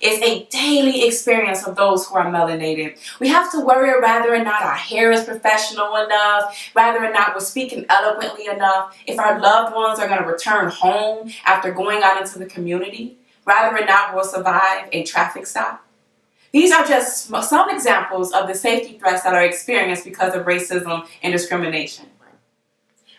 is a daily experience of those who are melanated. We have to worry whether or not our hair is professional enough, whether or not we're speaking eloquently enough, if our loved ones are going to return home after going out into the community, whether or not we'll survive a traffic stop. These are just some examples of the safety threats that are experienced because of racism and discrimination.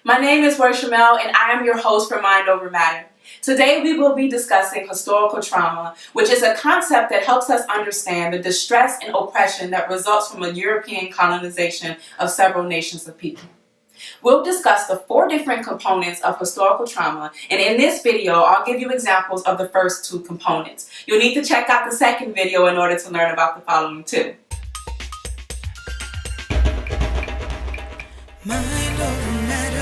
My name is Chamel, and I am your host for Mind Over Matter. Today we will be discussing historical trauma, which is a concept that helps us understand the distress and oppression that results from a European colonization of several nations of people. We'll discuss the 4 different components of historical trauma, and in this video I'll give you examples of the first 2 components. You'll need to check out the second video in order to learn about the following 2. Mind over matter.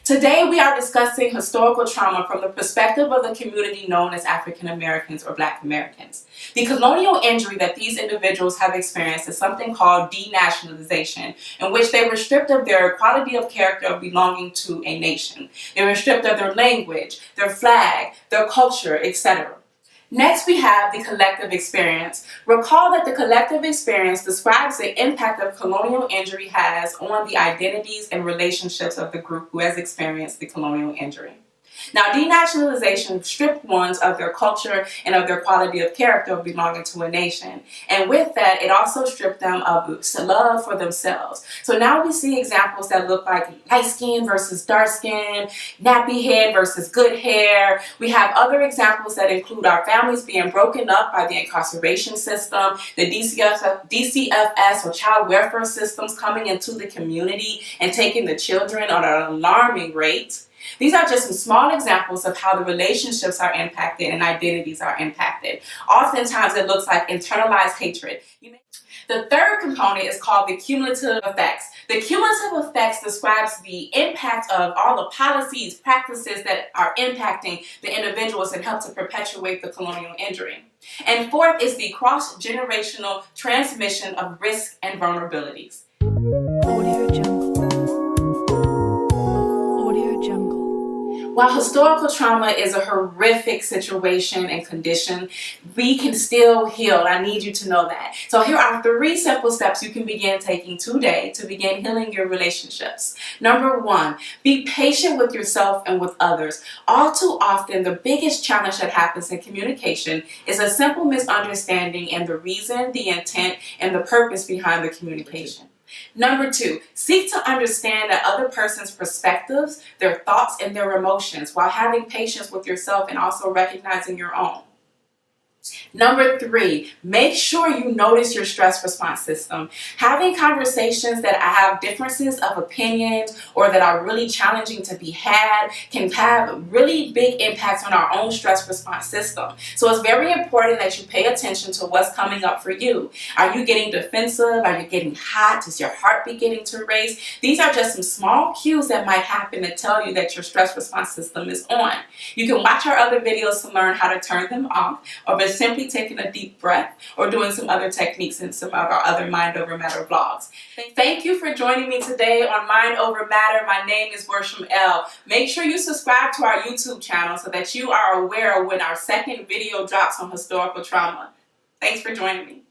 Today we are discussing historical trauma from the perspective of the community known as African Americans or Black Americans. The colonial injury that these individuals have experienced is something called denationalization, in which they were stripped of their quality of character of belonging to a nation. They were stripped of their language, their flag, their culture, etc. Next, we have the collective experience. Recall that the collective experience describes the impact that colonial injury has on the identities and relationships of the group who has experienced the colonial injury. Now, denationalization stripped ones of their culture and of their quality of character of belonging to a nation. And with that, it also stripped them of love for themselves. So now we see examples that look like light skin versus dark skin, nappy head versus good hair. We have other examples that include our families being broken up by the incarceration system, the DCFS or child welfare systems coming into the community and taking the children on an alarming rate. These are just some small examples of how the relationships are impacted and identities are impacted. Oftentimes it looks like internalized hatred. The third component is called the cumulative effects. The cumulative effects describes the impact of all the policies, practices that are impacting the individuals and help to perpetuate the colonial injury. And fourth is the cross-generational transmission of risk and vulnerabilities. While historical trauma is a horrific situation and condition, we can still heal. I need you to know that. So here are 3 simple steps you can begin taking today to begin healing your relationships. Number 1, be patient with yourself and with others. All too often, the biggest challenge that happens in communication is a simple misunderstanding in the reason, the intent, and the purpose behind the communication. Number 2, seek to understand that other person's perspectives, their thoughts, and their emotions while having patience with yourself and also recognizing your own. Number 3, make sure you notice your stress response system. Having conversations that have differences of opinions or that are really challenging to be had can have really big impacts on our own stress response system. So it's very important that you pay attention to what's coming up for you. Are you getting defensive? Are you getting hot? Is your heart beginning to race? These are just some small cues that might happen to tell you that your stress response system is on. You can watch our other videos to learn how to turn them off, or simply taking a deep breath or doing some other techniques in some of our other Mind Over Matter vlogs. Thank you for joining me today on Mind Over Matter. My name is Chamel. Make sure you subscribe to our YouTube channel so that you are aware of when our second video drops on historical trauma. Thanks for joining me.